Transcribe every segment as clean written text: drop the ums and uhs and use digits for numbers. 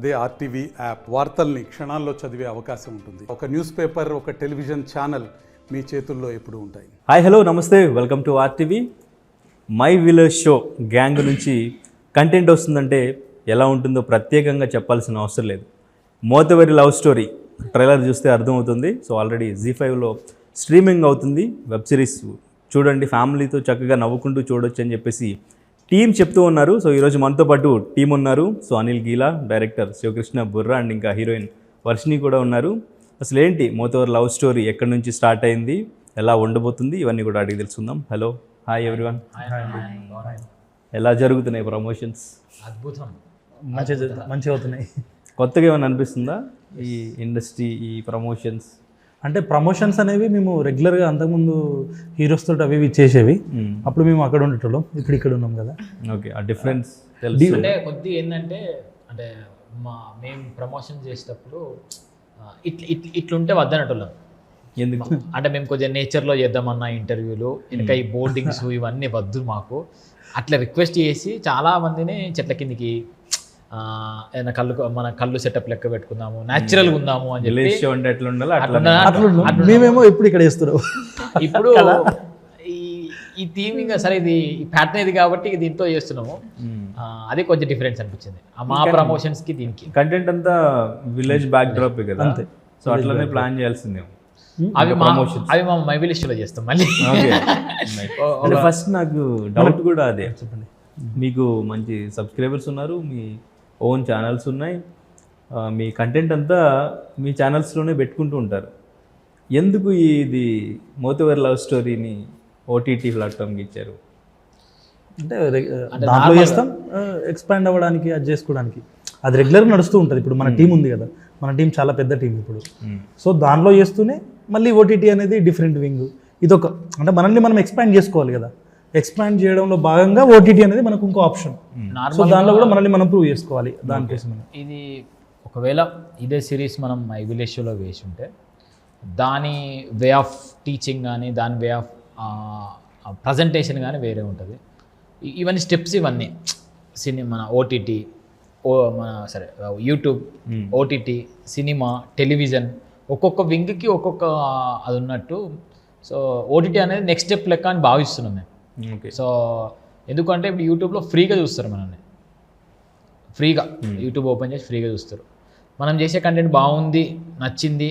అదే RTV app వార్తల్ని క్షణాల్లో చదివే అవకాశం ఉంటుంది. ఒక న్యూస్ పేపర్, ఒక టెలివిజన్ ఛానల్ మీ చేతుల్లో ఎప్పుడూ ఉంటాయి. హాయ్ హలో నమస్తే, welcome to RTV. My village show gang నుంచి కంటెంట్ వస్తుందంటే ఎలా ఉంటుందో ప్రత్యేకంగా చెప్పాల్సిన అవసరం లేదు. మోతవరి లవ్ స్టోరీ ట్రైలర్ చూస్తే అర్థమవుతుంది. సో ఆల్రెడీ జీ5లో స్ట్రీమింగ్ అవుతుంది. వెబ్ సిరీస్ చూడండి, ఫ్యామిలీతో చక్కగా నవ్వుకుంటూ చూడొచ్చు అని చెప్పేసి టీం చెప్తూ ఉన్నారు. సో ఈరోజు మనతో పాటు టీం ఉన్నారు. So Anil Geela, director Shivakrishna Burra and ఇంకా హీరోయిన్ వర్షిని కూడా ఉన్నారు. అసలు ఏంటి మోతవర్ లవ్ స్టోరీ, ఎక్కడి నుంచి స్టార్ట్ అయింది, ఎలా ఉండబోతుంది, ఇవన్నీ కూడా అడిగి తెలుసుకుందాం. Hello, hi everyone. ఎలా జరుగుతున్నాయి ప్రమోషన్స్? అద్భుతం, మంచిగా అవుతున్నాయి. కొత్తగా ఏమైనా అనిపిస్తుందా ఈ ఇండస్ట్రీ, ఈ ప్రమోషన్స్? అంటే ప్రమోషన్స్ అనేవి మేము రెగ్యులర్గా అంతకుముందు హీరోస్ తోటి అవి ఇవి చేసేవి. అప్పుడు మేము అక్కడ ఉండేటోళ్ళం, ఇప్పుడు ఇక్కడ ఉన్నాం కదా. ఓకే, ఆ డిఫరెన్స్ తెలుసు. అంటే కొద్దిగా ఏంటంటే అంటే మేము ప్రమోషన్ చేసేటప్పుడు ఇట్లుంటే వద్దనట్టున్నాం. ఎందుకు అంటే మేము కొద్దిగా నేచర్లో చేద్దామన్న ఇంటర్వ్యూలు, ఇంకా ఈ బోర్డింగ్స్ ఇవన్నీ వద్దు మాకు. అట్లా రిక్వెస్ట్ చేసి చాలా మందిని చెట్ల కిందికి ఏదైనా మన కళ్ళు సెటప్ లెక్క పెట్టుకుందాము, న్యాచురల్గా ఉందాము అని చెప్పి మేమేమో ఇప్పుడు ఇక్కడ చేస్తున్నాం. ఇప్పుడు ఈ థీమ్ ఇంకా సరే, ఇది ప్యాటర్న్ ఇది కాబట్టి దీంతో చేస్తున్నాము. అదే కొంచెం డిఫరెన్స్ అనిపించింది మా ప్రమోషన్స్ కి దీనికి. కంటెంట్ అంతా విలేజ్ బ్యాక్ డ్రాప్ కదా, అంతే. సో అట్లనే ప్లాన్ చేయాల్సిందే. అవి మా మై విలేజ్ లో చేస్తాం మళ్ళీ. అంటే ఫస్ట్ నాకు డౌట్ కూడా అదే, చెప్పండి. మీకు మంచి సబ్స్క్రైబర్స్ ఉన్నారు, మీ ఓన్ ఛానల్స్ ఉన్నాయి, మీ కంటెంట్ అంతా మీ ఛానల్స్లోనే పెట్టుకుంటూ ఉంటారు. ఎందుకు ఇది మోతవర్ లవ్ స్టోరీని ఓటీటీ ప్లాట్ఫామ్కి ఇచ్చారు? అంటే దాంట్లో చేస్తాం, ఎక్స్పాండ్ అవ్వడానికి, అది చేసుకోవడానికి. అది రెగ్యులర్గా నడుస్తూ ఉంటుంది. ఇప్పుడు మన టీం ఉంది కదా, మన టీం చాలా పెద్ద టీం ఇప్పుడు. సో దాంట్లో చేస్తూనే మళ్ళీ ఓటీటీ అనేది డిఫరెంట్ వింగ్. ఇదొక అంటే మనల్ని మనం ఎక్స్పాండ్ చేసుకోవాలి కదా. ఎక్స్పాండ్ చేయడంలో భాగంగా ఓటీటీ అనేది మనకు ఇంకో ఆప్షన్. సో దానిలో కూడా మనల్ని మనం ప్రూవ్ చేసుకోవాలి. దానికోసం ఇది ఒకవేళ ఇదే సిరీస్ మనం మై విలేజ్ షోలో వేసి ఉంటే దాని వే ఆఫ్ టీచింగ్ కానీ, దాని వే ఆఫ్ ప్రజెంటేషన్ కానీ వేరే ఉంటుంది. ఇవన్నీ స్టెప్స్, ఇవన్నీ మన ఓటీటీ, మన సరే యూట్యూబ్, ఓటీటీ, సినిమా, టెలివిజన్, ఒక్కొక్క వింగ్కి ఒక్కొక్క అది ఉన్నట్టు. సో ఓటీటీ అనేది నెక్స్ట్ స్టెప్ లెక్క అని భావిస్తున్నాం మేము. సో ఎందుకంటే ఇప్పుడు యూట్యూబ్లో ఫ్రీగా చూస్తారు మనల్ని, ఫ్రీగా యూట్యూబ్ ఓపెన్ చేసి ఫ్రీగా చూస్తారు. మనం చేసే కంటెంట్ బాగుంది, నచ్చింది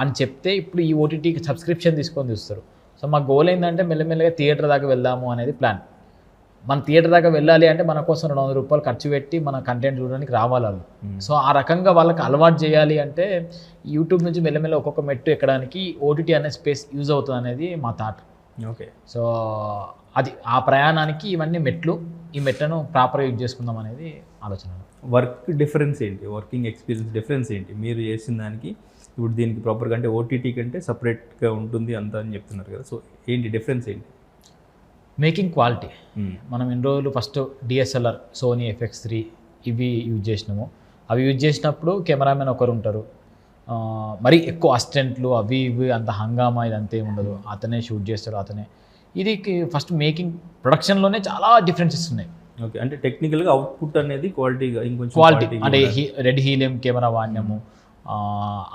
అని చెప్తే ఇప్పుడు ఈ ఓటీటీకి సబ్స్క్రిప్షన్ తీసుకొని చూస్తారు. సో మా గోల్ ఏంటంటే మెల్లమెల్లగా థియేటర్ దాకా వెళ్దాము అనేది ప్లాన్. మన థియేటర్ దాకా వెళ్ళాలి అంటే మన కోసం 200 రూపాయలు ఖర్చు పెట్టి మన కంటెంట్ చూడడానికి రావాలి వాళ్ళు. సో ఆ రకంగా వాళ్ళకి అలవాటు చేయాలి అంటే యూట్యూబ్ నుంచి మెల్లమెల్ల ఒక్కొక్క మెట్టు ఎక్కడానికి ఓటీటీ అనే స్పేస్ యూజ్ అవుతుంది అనేది మా థాట్. ఓకే, సో అది ఆ ప్రయాణానికి ఇవన్నీ మెట్లు, ఈ మెట్లను ప్రాపర్గా యూజ్ చేసుకుందాం అనేది ఆలోచన. వర్క్ డిఫరెన్స్ ఏంటి, వర్కింగ్ ఎక్స్పీరియన్స్ డిఫరెన్స్ ఏంటి మీరు చేసిన దానికి ఇప్పుడు దీనికి ప్రాపర్గా? అంటే ఓటీటీ కంటే సపరేట్గా ఉంటుంది అంతా అని చెప్తున్నారు కదా, సో ఏంటి డిఫరెన్స్ ఏంటి? Making quality. మనం ఇన్ని రోజులు ఫస్ట్ డిఎస్ఎల్ఆర్, సోనీ FX3 ఇవి యూజ్ చేసినాము. అవి యూజ్ చేసినప్పుడు కెమెరామెన్ ఒకరు ఉంటారు, మరి ఎక్కువ అసిస్టెంట్లు అవి ఇవి అంత హంగామా ఇదంతా ఏమి ఉండదు, అతనే షూట్ చేస్తాడు అతనే. ఇది ఫస్ట్ మేకింగ్ ప్రొడక్షన్లోనే చాలా డిఫరెన్సెస్ ఉన్నాయి. ఓకే, అంటే టెక్నికల్గా అవుట్పుట్ అనేది క్వాలిటీగా ఇంకొంచెం క్వాలిటీ అంటే రెడ్ హీలియం కెమెరా వాడినాము.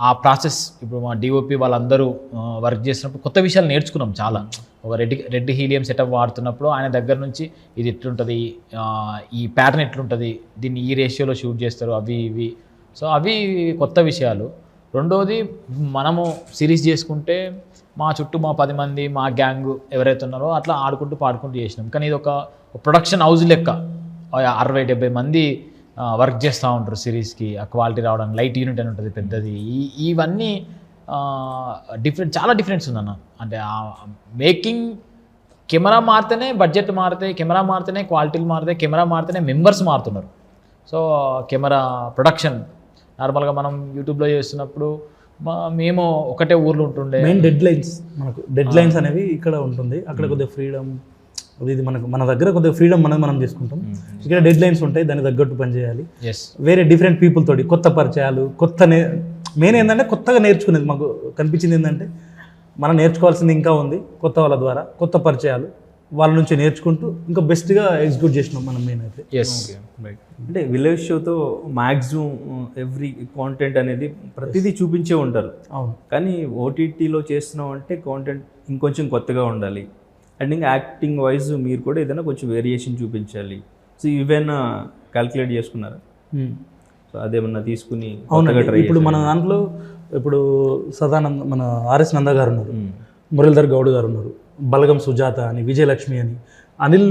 ఆ ప్రాసెస్ ఇప్పుడు మా డిఓపి వాళ్ళందరూ వర్క్ చేసినప్పుడు కొత్త విషయాలు నేర్చుకున్నాం చాలా. ఒక రెడ్ హీలియం సెటప్ వాడుతున్నప్పుడు ఆయన దగ్గర నుంచి ఇది ఎట్లుంటుంది, ఈ ప్యాటర్న్ ఎట్లుంటుంది, దీన్ని ఈ రేషియోలో షూట్ చేస్తారు, అవి ఇవి. సో అవి కొత్త విషయాలు. రెండోది, మనము సిరీస్ చేసుకుంటే మా చుట్టూ మా 10 మంది మా గ్యాంగ్ ఎవరైతే ఉన్నారో అట్లా ఆడుకుంటూ పాడుకుంటూ చేసినాం. కానీ ఇది ఒక ప్రొడక్షన్ హౌస్ లెక్క 60-70 మంది వర్క్ చేస్తూ ఉంటారు సిరీస్కి. ఆ క్వాలిటీ రావడానికి లైట్ యూనిట్ అని ఉంటుంది పెద్దది. ఇవన్నీ డిఫరెంట్, చాలా డిఫరెన్స్ ఉందన్న. అంటే మేకింగ్ కెమెరా మారితేనే బడ్జెట్ మారుతాయి, కెమెరా మారితేనే క్వాలిటీలు మారుతాయి, కెమెరా మారితేనే మెంబర్స్ మారుతున్నారు. సో కెమెరా ప్రొడక్షన్ నార్మల్గా మనం యూట్యూబ్లో చేస్తున్నప్పుడు మేము ఒకటే ఊర్లో ఉంటుండే. మెయిన్ డెడ్ లైన్స్ అనేవి ఇక్కడ ఉంటుంది, అక్కడ కొద్దిగా ఫ్రీడమ్. ఇది మన దగ్గర కొద్దిగా ఫ్రీడమ్ మనం చేసుకుంటాం. ఇక్కడ డెడ్ లైన్స్ ఉంటాయి, దానికి తగ్గట్టు పనిచేయాలి. వేరే డిఫరెంట్ పీపుల్ తోటి కొత్త పరిచయాలు, మెయిన్ ఏంటంటే కొత్తగా నేర్చుకునేది మాకు కనిపించింది ఏంటంటే మనం నేర్చుకోవాల్సింది ఇంకా ఉంది. కొత్త వాళ్ళ ద్వారా కొత్త పరిచయాలు, వాళ్ళ నుంచి నేర్చుకుంటూ ఇంకా బెస్ట్గా ఎగ్జిక్యూట్ చేసినాం మనం మెయిన్ అయితే. Yes right. అంటే విలేజ్ షోతో మ్యాక్సిమం ఎవ్రీ కాంటెంట్ అనేది ప్రతిదీ చూపించే ఉంటారు. అవును. కానీ ఓటీటీలో చేస్తున్నాం అంటే కాంటెంట్ ఇంకొంచెం కొత్తగా ఉండాలి. అండ్ ఇంకా యాక్టింగ్ వైజ్ మీరు కూడా ఏదైనా కొంచెం వేరియేషన్ చూపించాలి. సో ఇవేనా క్యాల్కులేట్ చేసుకున్నారా? సో అదేమన్నా తీసుకుని అవునండి. ఇప్పుడు మన దాంట్లో ఇప్పుడు సదానంద మన ఆర్ఎస్ నంద గారు ఉన్నారు, మురళీధర్ గౌడ్ గారు ఉన్నారు, బలగం సుజాత అని, విజయలక్ష్మి అని, అనిల్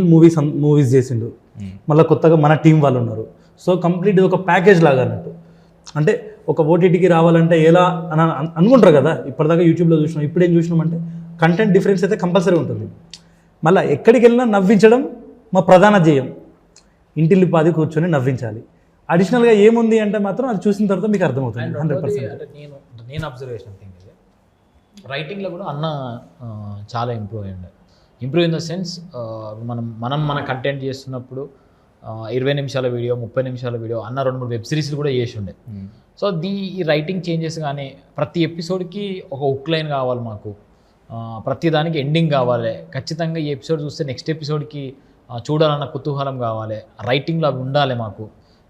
మూవీస్ చేసిండు. మళ్ళీ కొత్తగా మన టీం వాళ్ళు ఉన్నారు. సో కంప్లీట్ ఒక ప్యాకేజ్ లాగా అన్నట్టు. అంటే ఒక ఓటీటీకి రావాలంటే ఎలా అని అనుకుంటారు కదా, ఇప్పటిదాకా యూట్యూబ్లో చూసినాం, ఇప్పుడేం చూసినామంటే కంటెంట్ డిఫరెన్స్ అయితే కంపల్సరీ ఉంటుంది. మళ్ళీ ఎక్కడికి వెళ్ళినా నవ్వించడం మా ప్రధాన ధ్యేయం. ఇంటిల్లి పాది కూర్చొని నవ్వించాలి. అడిషనల్గా ఏముంది అంటే మాత్రం అది చూసిన తర్వాత మీకు అర్థమవుతుంది 100%. అంటే నేను అబ్జర్వేషన్ థింగ్ ఇది, రైటింగ్లో కూడా అన్న చాలా ఇంప్రూవ్ అయ్యండి. ఇంప్రూవ్ ఇన్ ద సెన్స్ మనం మన కంటెంట్ చేస్తున్నప్పుడు 20 నిమిషాల వీడియో, 30 నిమిషాల వీడియో, అన్న 2-3 వెబ్ సిరీస్లు కూడా చేసి ఉండే. సో ఈ రైటింగ్ చేంజెస్ కానీ ప్రతి ఎపిసోడ్కి ఒక హుక్ లైన్ కావాలి మాకు, ప్రతి దానికి ఎండింగ్ కావాలి, ఖచ్చితంగా ఈ ఎపిసోడ్ చూస్తే నెక్స్ట్ ఎపిసోడ్కి చూడాలన్న కుతూహలం కావాలి, రైటింగ్లో అవి ఉండాలి మాకు.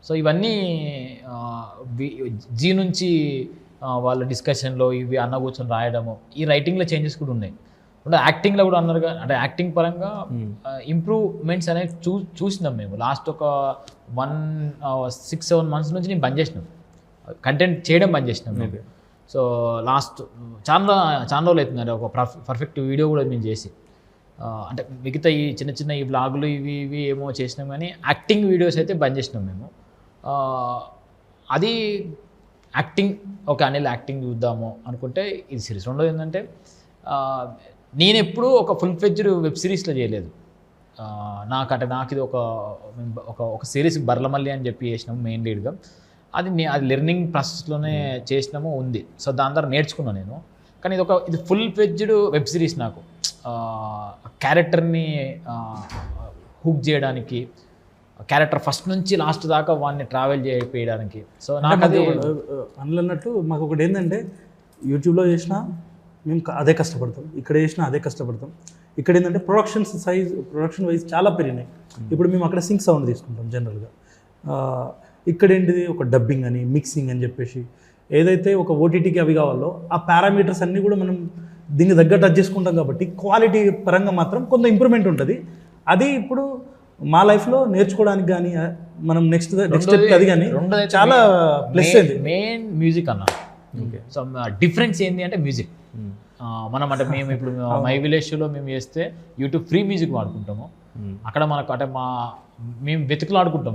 సో ఇవన్నీ జీ నుంచి వాళ్ళ డిస్కషన్లో ఇవి అన్న కూర్చొని రాయడము, ఈ రైటింగ్లో చేంజెస్ కూడా ఉన్నాయి. అంటే యాక్టింగ్లో కూడా అన్నారుగా, అంటే యాక్టింగ్ పరంగా ఇంప్రూవ్మెంట్స్ అనేవి చూసినాం మేము. లాస్ట్ ఒక 6-7 మంత్స్ నుంచి నేను బంద్ చేసినాం, కంటెంట్ చేయడం బంద్ చేసినాం మేము. సో లాస్ట్ చాలా రోజులు అవుతుంది ఒక పర్ఫెక్ట్ వీడియో కూడా మేము చేసి. అంటే మిగతా ఈ చిన్న ఈ బ్లాగులు ఇవి ఏమో చేసినాం, కానీ యాక్టింగ్ వీడియోస్ అయితే బంద్ చేసినాం మేము. అది యాక్టింగ్ ఓకే, అనిల్ యాక్టింగ్ చూద్దాము అనుకుంటే ఇది సిరీస్. రెండోది ఏంటంటే నేను ఎప్పుడూ ఒక ఫుల్ ఫ్లెడ్జ్డ్ వెబ్ సిరీస్లో చేయలేదు. నాకు ఇది ఒక సిరీస్ బర్లమల్లి అని చెప్పి చేసినాము మెయిన్ లీడ్గా. అది లెర్నింగ్ ప్రాసెస్లోనే చేసినాము ఉంది. సో దాని ద్వారా నేర్చుకున్నాను నేను. కానీ ఇది ఫుల్ ఫ్లెడ్జ్డ్ వెబ్ సిరీస్. నాకు క్యారెక్టర్ని హుక్ చేయడానికి, క్యారెక్టర్ ఫస్ట్ నుంచి లాస్ట్ దాకా వాడిని ట్రావెల్ చేయడానికి. సో నాకు అది అన్నట్టు మాకు ఒకటి ఏంటంటే, యూట్యూబ్లో చేసినా మేము అదే కష్టపడతాం, ఇక్కడ చేసినా అదే కష్టపడతాం. ఇక్కడ ఏంటంటే ప్రొడక్షన్ వైజ్ చాలా పెరిగినాయి. ఇప్పుడు మేము అక్కడ సింక్ సౌండ్ తీసుకుంటాం జనరల్గా. ఇక్కడ ఏంటిది ఒక డబ్బింగ్ అని, మిక్సింగ్ అని చెప్పేసి ఏదైతే ఒక ఓటీటీకి అవి కావాలో ఆ పారామీటర్స్ అన్నీ కూడా మనం దీనికి తగ్గట్టు టచ్ చేసుకుంటాం. కాబట్టి క్వాలిటీ పరంగా మాత్రం కొంత ఇంప్రూవ్మెంట్ ఉంటుంది. అది ఇప్పుడు మా లైఫ్లో నేర్చుకోవడానికి కానీ మనం నెక్స్ట్ స్టెప్ అది కానీ చాలా ప్లస్ అయింది. మెయిన్ మ్యూజిక్ అన్న. సో డిఫరెన్స్ ఏంటి అంటే మ్యూజిక్. మనం అంటే మేము ఇప్పుడు మై విలేజ్ షోలో మేము చేస్తే యూట్యూబ్ ఫ్రీ మ్యూజిక్ వాడుకుంటాము. అక్కడ మనకు అంటే మేము వెతుకులాడుకుంటాం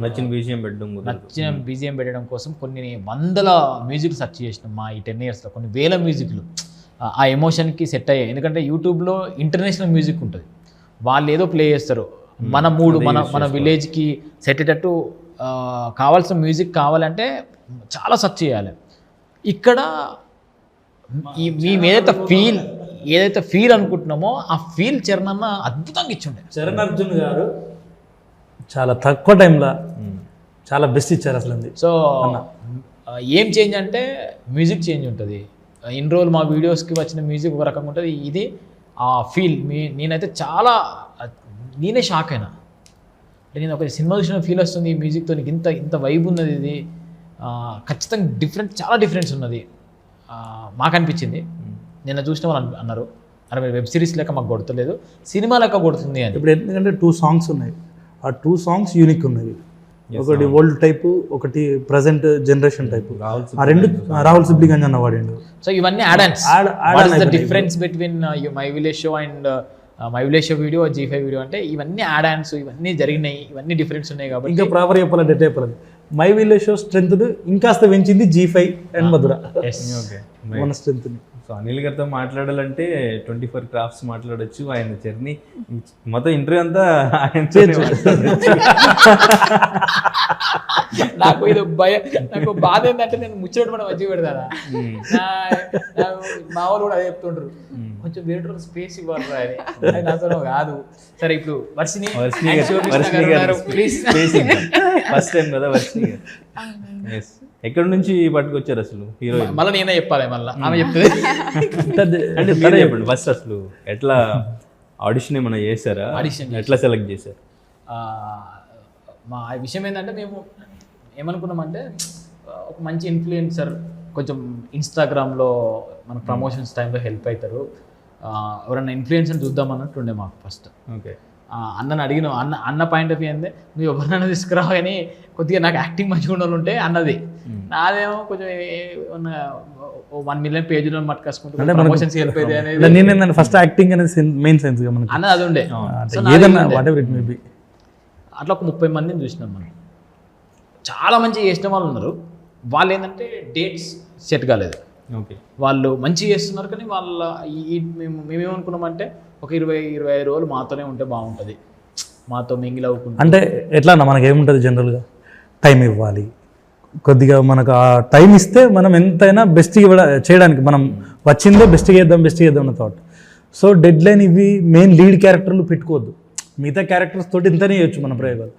నచ్చిన బీజిఎం పెట్టడం కోసం కొన్ని వందల మ్యూజిక్లు సెర్చ్ చేసినాం. మా ఈ 10 yearsలో కొన్ని వేల మ్యూజిక్లు ఆ ఎమోషన్కి సెట్ అయ్యాయి. ఎందుకంటే యూట్యూబ్లో ఇంటర్నేషనల్ మ్యూజిక్ ఉంటుంది, వాళ్ళు ఏదో ప్లే చేస్తారు. మన మూడు మన విలేజ్కి సెట్ అయ్యేటట్టు కావాల్సిన మ్యూజిక్ కావాలంటే చాలా సెర్చ్ చేయాలి. ఇక్కడ మేము ఏదైతే ఫీల్ అనుకుంటున్నామో ఆ ఫీల్ చరణ్ అన్న అద్భుతంగా ఇచ్చిండే. చరణ్ అర్జున్ గారు చాలా తక్కువ టైంలో చాలా బెస్ట్ ఇచ్చారు అసలు. సో ఏం చేంజ్ అంటే మ్యూజిక్ చేంజ్ ఉంటుంది. ఇన్ని రోజులు మా వీడియోస్కి వచ్చిన మ్యూజిక్ ఒక రకంగా ఉంటుంది, ఇది ఆ ఫీల్ నేనైతే నేనే షాక్ అయినా. నేను ఒక సినిమా చూసిన ఫీల్ వస్తుంది ఈ మ్యూజిక్తో, నీకు ఇంత వైబ్ ఉన్నది, ఇది ఖచ్చితంగా చాలా డిఫరెన్స్ ఉన్నది మాకు అనిపించింది. నిన్న చూసిన వాళ్ళు అన్నారు, అరే మీరు వెబ్ సిరీస్ లెక్క మాకు కొడతలేదు, సినిమా లెక్క కొడుతుంది అని. ఇప్పుడు ఎందుకంటే 2 songs ఉన్నాయి, ఆ 2 songs యూనిక్ ఉన్నాయి. ఒకటి ఓల్డ్ టైపు, ఒకటి ప్రజెంట్ జనరేషన్ టైపు. ఆ రెండు రాహుల్ సిబ్లిగంజ్ అన్న వాడిండు. సో ఇవన్నీ difference between my village show and my village show video, G5 video అంటే ఇవన్నీ యాడ్ ఆన్స్, ఇవన్నీ జరిగినాయి, ఇవన్నీ డిఫరెన్స్ ఉన్నాయి. కాబట్టి ఇంకా ప్రాపర్ చెప్పాలి, మై విలేజ్ షో స్ట్రెంత్ ఇంకాస్త పెంచింది G5 అండ్ మధుర మన స్ట్రెంత్ని. సో అనిల్ గారితో మాట్లాడాలంటే 24 crafts మాట్లాడచ్చు. ఆయన జర్నీ మొత్తం ఇంటర్వ్యూ అంతా ఆయన నాకు ఇది నాకు బాధ ఏంటంటే నేను ముచ్చట కూడా వచ్చి పెడతారా, మా వాళ్ళు కూడా అదే చెప్తుంటారు, కొంచెం వేరే స్పేస్ ఇవ్వాలి అని. నాతో కాదు. సరే ఇప్పుడు వర్షిని ఫస్ట్ టైం కదా వర్షిని గారు. ఎక్కడి నుంచి పట్టుకొచ్చారు అసలు హీరో? మళ్ళీ నేనే చెప్పాలి, మళ్ళీ ఆమె చెప్తుంది అంటే మీరే చెప్పండి ఫస్ట్. అసలు ఎట్లా ఆడిషన్ ఏమైనా చేశారా? Audition ఎట్లా సెలెక్ట్ చేశారు? మా విషయం ఏంటంటే మేము ఏమనుకున్నామంటే ఒక మంచి ఇన్ఫ్లుయెన్సర్ కొంచెం ఇన్స్టాగ్రామ్లో మన ప్రమోషన్స్ టైంలో హెల్ప్ అవుతారు, ఎవరన్నా ఇన్ఫ్లుయెన్సర్ చూద్దాం అన్నట్టు ఉండే మాకు ఫస్ట్. ఓకే. అన్నని అడిగిన అన్న పాయింట్ ఆఫ్ వ్యూ ఏంది, నువ్వు ఎవరినైనా తీసుకురావు కానీ కొద్దిగా నాకు యాక్టింగ్ మంచిగా ఉండాలి ఉంటే అన్నది. నాదేమో కొంచెం 1 మిలియన్ పేజీలో మట్టుకేసుకుంటే ప్రమోషన్స్ హెల్ప్ అయితే అనేది నేను ఫస్ట్ యాక్టింగ్ అనేది మెయిన్ సెన్స్ అన్నది అది ఉండే. ఏదన్నా what ever it may be. అట్లా ఒక 30 మందిని చూసినాం మనం. చాలా మంచిగా చేసిన వాళ్ళు ఉన్నారు, వాళ్ళు ఏంటంటే డేట్స్ సెట్ కాలేదు. ఓకే. వాళ్ళు మంచిగా చేస్తున్నారు కానీ వాళ్ళ మేమేమనుకున్నామంటే ఒక 20-25 రోజులు మాతోనే ఉంటే బాగుంటుంది, మాతో మింగిల్ అవ్వకుండా. అంటే ఎట్లా అన్న మనకి ఏముంటుంది జనరల్గా టైం ఇవ్వాలి, కొద్దిగా మనకు ఆ టైం ఇస్తే మనం ఎంతైనా బెస్ట్ చేయడానికి మనం వచ్చిందే బెస్ట్ చేద్దాం అన్న థాట్. సో డెడ్ లైన్ ఇవి మెయిన్ లీడ్ క్యారెక్టర్లు పెట్టుకోవద్దు, మిగతా క్యారెక్టర్స్ తోటి ఇంతనే చేయొచ్చు మన ప్రయోగాలు.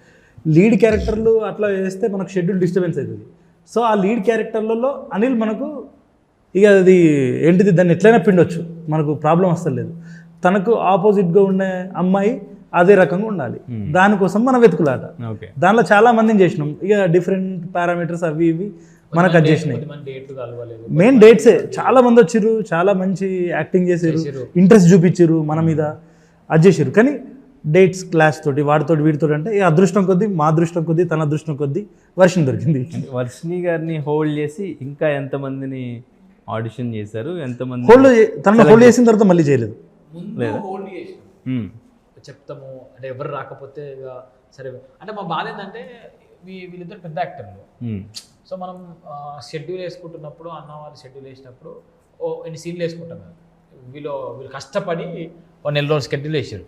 లీడ్ క్యారెక్టర్లు అట్లా చేస్తే మనకు షెడ్యూల్ డిస్టర్బెన్స్ అవుతుంది. సో ఆ లీడ్ క్యారెక్టర్లలో అనిల్ మనకు ఇక అది ఏంటిది దాన్ని ఎట్లయినా పిండొచ్చు, మనకు ప్రాబ్లం వస్తలేదు. తనకు ఆపోజిట్గా ఉండే అమ్మాయి అదే రకంగా ఉండాలి, దానికోసం మనం వెతుకులాట. దానిలో చాలా మందిని చేసినాం, ఇక డిఫరెంట్ పారామీటర్స్ అవి ఇవి మనకు అది చేసినాయి. మెయిన్ డేట్సే చాలా మంది వచ్చిర్రు, చాలా మంచి యాక్టింగ్ చేసారు, ఇంట్రెస్ట్ చూపించారు మన మీద, అది చేసారు. కానీ డేట్స్ క్లాస్ తోటి వాడితోటి వీడితోటి అంటే ఈ అదృష్టం కొద్దీ, మా అదృష్టం కొద్దీ, తన అదృష్టం కొద్దీ వర్షం దొరికింది. వర్షిణి గారిని హోల్డ్ చేసి ఇంకా ఎంతమందిని ఆడిషన్ చేశారు? ఎంతమంది తనను హోల్డ్ చేసిన తర్వాత మళ్ళీ చేయలేదు లేదా? చెప్తాము అంటే ఎవరు రాకపోతే ఇక సరే. అంటే మా బాధ ఏంటంటే వీళ్ళిద్దరు పెద్ద యాక్టర్లు. సో మనం షెడ్యూల్ వేసుకుంటున్నప్పుడు అన్న వాళ్ళు షెడ్యూల్ వేసినప్పుడు ఎన్ని సీన్లు వేసుకుంటాం కదా, వీళ్ళు కష్టపడి 1 నెల రోజులు షెడ్యూల్ వేసారు.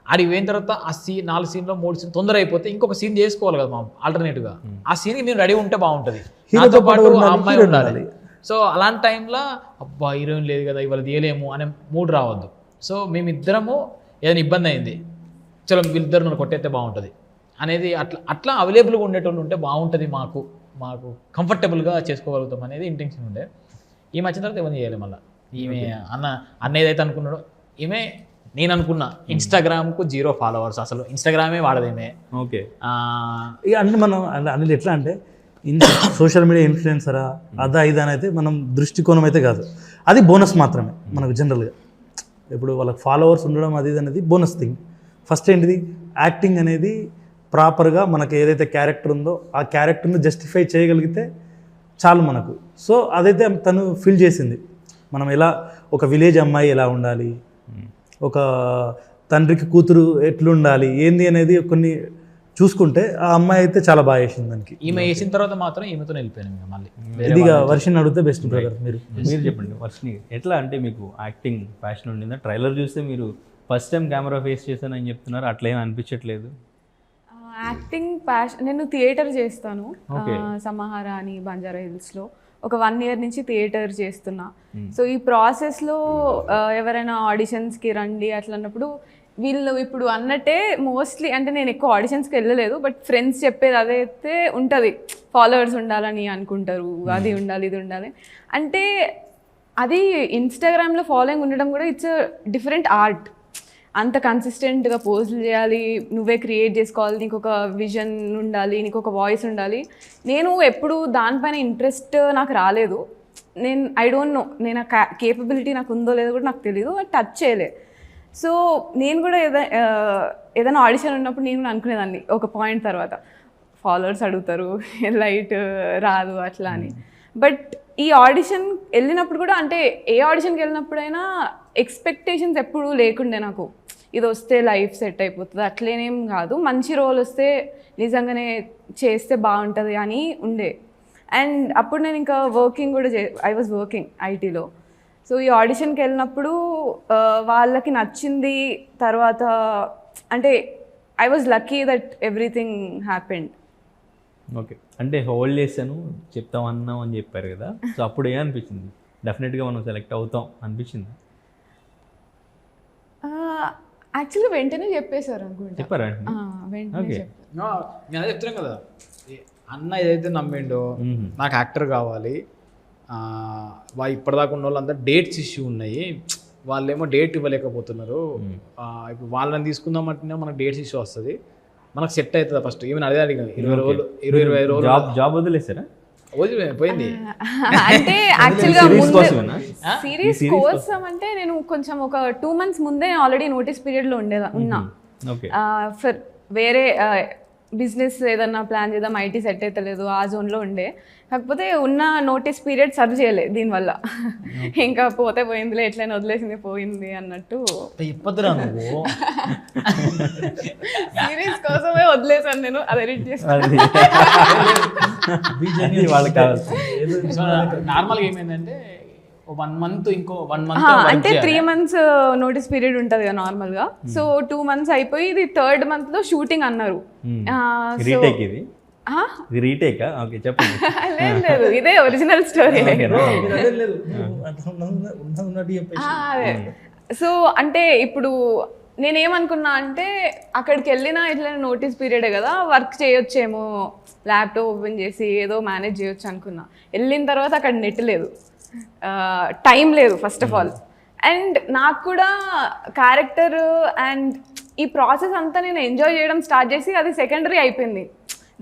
ఆడికి పోయిన తర్వాత ఆ 4 సీన్లో 3 సీన్ తొందర అయిపోతే ఇంకొక సీన్ చేసుకోవాలి కదా మా ఆల్టర్నేటివ్గా. ఆ సీన్కి నేను రెడీ ఉంటే బాగుంటుంది, నాతో పాటు ఆ అమ్మాయి ఉండాలి. సో అలాంటి టైంలో అబ్బా హీరోయిన్ లేదు కదా ఇవాళ తీయలేము అనే మూడ్ రావద్దు. సో మేమిద్దరము ఏదైనా ఇబ్బంది అయింది, చలో వీళ్ళిద్దరు నన్ను కొట్టేస్తే బాగుంటుంది అనేది అట్లా అవైలబుల్గా ఉండేటోళ్ళు ఉంటే బాగుంటుంది, మాకు కంఫర్టబుల్గా చేసుకోగలుగుతాం అనేది ఇంటెన్షన్ ఉండే. ఈమె వచ్చిన తర్వాత ఏమని చేయలేదు. మళ్ళీ ఈమె అన్న ఏదైతే అనుకున్నాడో ఈమె, నేను అనుకున్నా ఇన్స్టాగ్రామ్కు 0 ఫాలోవర్స్, అసలు ఇన్స్టాగ్రామే వాడదేమే. ఓకే. ఇక అంటే మనం అనేది ఎట్లా అంటే సోషల్ మీడియా ఇన్ఫ్లుయెన్సరా అదా ఇదా అని అయితే మనం దృష్టికోణం అయితే కాదు, అది బోనస్ మాత్రమే మనకు జనరల్గా. ఇప్పుడు వాళ్ళకి ఫాలోవర్స్ ఉండడం అది ఇది అనేది బోనస్ థింగ్. ఫస్ట్ ఏంటిది, యాక్టింగ్ అనేది ప్రాపర్గా మనకు ఏదైతే క్యారెక్టర్ ఉందో ఆ క్యారెక్టర్ని జస్టిఫై చేయగలిగితే చాలు మనకు. సో అదైతే తను ఫీల్ చేసింది, మనం ఎలా ఒక విలేజ్ అమ్మాయి ఎలా ఉండాలి, ఒక తండ్రికి కూతురు ఎట్లుండాలి ఏంది అనేది కొన్ని చూసుకుంటే ఆ అమ్మాయి అయితే చాలా బాగా చేసింది దానికి. ఈమె వేసిన తర్వాత మాత్రం ఈమెతో వెళ్ళిపోయాను మళ్ళీ. ఇదిగా వర్షిని అడిగితే బెస్ట్ బ్రదర్. మీరు చెప్పండి వర్షిని, ఎట్లా అంటే మీకు యాక్టింగ్ ప్యాషన్ ఉండిందా? ట్రైలర్ చూస్తే మీరు ఫస్ట్ టైం కెమెరా ఫేస్ చేశానని చెప్తున్నారు, అట్లా ఏం అనిపించట్లేదు? యాక్టింగ్ ప్యాషన్, నేను థియేటర్ చేస్తాను సమాహార అని బంజారా హిల్స్లో. ఒక 1 year నుంచి థియేటర్ చేస్తున్నా. సో ఈ ప్రాసెస్లో ఎవరైనా ఆడిషన్స్కి రండి అట్లా అన్నప్పుడు వీళ్ళు ఇప్పుడు అన్నట్టే మోస్ట్లీ, అంటే నేను ఎక్కువ ఆడిషన్స్కి వెళ్ళలేదు, బట్ ఫ్రెండ్స్ చెప్పేది అదైతే ఉంటుంది, ఫాలోవర్స్ ఉండాలని అనుకుంటారు, అది ఉండాలి ఇది ఉండాలి అంటే. అది ఇన్స్టాగ్రామ్లో ఫాలోయింగ్ ఉండడం కూడా ఇట్స్ డిఫరెంట్ ఆర్ట్. అంత కన్సిస్టెంట్గా పోస్టులు చేయాలి, నువ్వే క్రియేట్ చేసుకోవాలి, నీకు ఒక విజన్ ఉండాలి, నీకు ఒక వాయిస్ ఉండాలి. నేను ఎప్పుడు దానిపైన ఇంట్రెస్ట్ నాకు రాలేదు. ఐ డోంట్ నో, నేను ఆ కేపబిలిటీ నాకు ఉందో లేదో కూడా నాకు తెలీదు, టచ్ చేయలే. సో నేను కూడా ఏదైనా ఆడిషన్ ఉన్నప్పుడు నేను కూడా అనుకునేదాన్ని ఒక పాయింట్ తర్వాత, ఫాలోవర్స్ అడుగుతారు, లైట్ రాదు అట్లా అని. బట్ ఈ ఆడిషన్ వెళ్ళినప్పుడు కూడా, అంటే ఏ ఆడిషన్కి వెళ్ళినప్పుడైనా ఎక్స్పెక్టేషన్స్ ఎప్పుడూ లేకుండే నాకు, ఇది వస్తే లైఫ్ సెట్ అయిపోతుంది అట్లేనేం కాదు, మంచి రోల్ వస్తే నిజంగానే చేస్తే బాగుంటుంది అని ఉండే. అండ్ అప్పుడు నేను ఇంకా వర్కింగ్ కూడా ఐ వాజ్ వర్కింగ్ ఐటీలో. సో ఈ ఆడిషన్కి వెళ్ళినప్పుడు వాళ్ళకి నచ్చింది. తర్వాత అంటే I was lucky that everything happened. Okay. అంటే హోల్డ్ చేశాను చెప్తాం అన్నాం అని చెప్పారు కదా, సో అప్పుడు ఏమనిపించింది? డెఫినెట్గా మనం సెలెక్ట్ అవుతాం అనిపించింది? యాక్చువల్లీ వెంటనే చెప్పేశారు అనుకుంటా. చెప్పారా? వెంటనే చెప్పారు. నేను అదే చెప్తున్నాను కదా, అన్న ఏదైతే నమ్మిండో నాకు యాక్టర్ కావాలి, ఇప్పటిదాకా ఉన్న వాళ్ళంతా డేట్స్ ఇష్యూ ఉన్నాయి, వాళ్ళేమో డేట్ ఇవ్వలేకపోతున్నారు. ఇప్పుడు వాళ్ళని తీసుకుందామంటే మనకు డేట్స్ ఇష్యూ వస్తుంది, మనకు సెట్ అవుతుందా ఫస్ట్ ఈవెన్ అదే అడిగాను. 20 రోజులు 25 రోజులు జాబ్ వదిలేసారా? పోయింది. అంటే యాక్చువల్గా ముందు కోసమేనా? సిరీస్ కోసం అంటే నేను కొంచెం ఒక 2 months ముందే ఆల్రెడీ నోటీస్ పీరియడ్లో ఉన్నా. ఓకే. ఫర్ వేరే బిజినెస్ ఏదన్నా ప్లాన్ చేద్దాం, ఐటీ సెట్ అయితే లేదు, ఆ జోన్లో ఉండే. కాకపోతే ఉన్న నోటీస్ పీరియడ్ సర్వ్ చేయలేదు దీనివల్ల. ఇంకా పోతే పోయిందిలే, ఎట్లయినా వదిలేసింది పోయింది అన్నట్టు చెప్పొద్దురా నువ్వు. సిరీస్ కోసమే వదిలేసాను నేను, అది ఎడిట్ చేస్తాను. వాళ్ళకి కావాలి. నార్మల్గా ఏమైందంటే 1 month ఇంకో 1 month అంటే 3 months నోటీస్ పీరియడ్ ఉంటుంది కదా నార్మల్గా. సో 2 months అయిపోయి ఇది 3rd month లో షూటింగ్ అన్నారు. రీటేక్ ఇది రీటేకా? ఓకే, చెప్పండి. లేదు, ఇదే ఒరిజినల్ స్టోరీ. అదే. సో అంటే ఇప్పుడు నేనేమనుకున్నా అంటే అక్కడికి వెళ్ళినా ఇట్లా నోటీస్ పీరియడే కదా, వర్క్ చేయొచ్చేమో, ల్యాప్టాప్ ఓపెన్ చేసి ఏదో మేనేజ్ చేయొచ్చు అనుకున్నా. వెళ్ళిన తర్వాత అక్కడ నెట్ లేదు, టైం లేదు ఫస్ట్ ఆఫ్ ఆల్. అండ్ నాకు కూడా క్యారెక్టర్ అండ్ ఈ ప్రాసెస్ అంతా నేను ఎంజాయ్ చేయడం స్టార్ట్ చేసి అది సెకండరీ అయిపోయింది.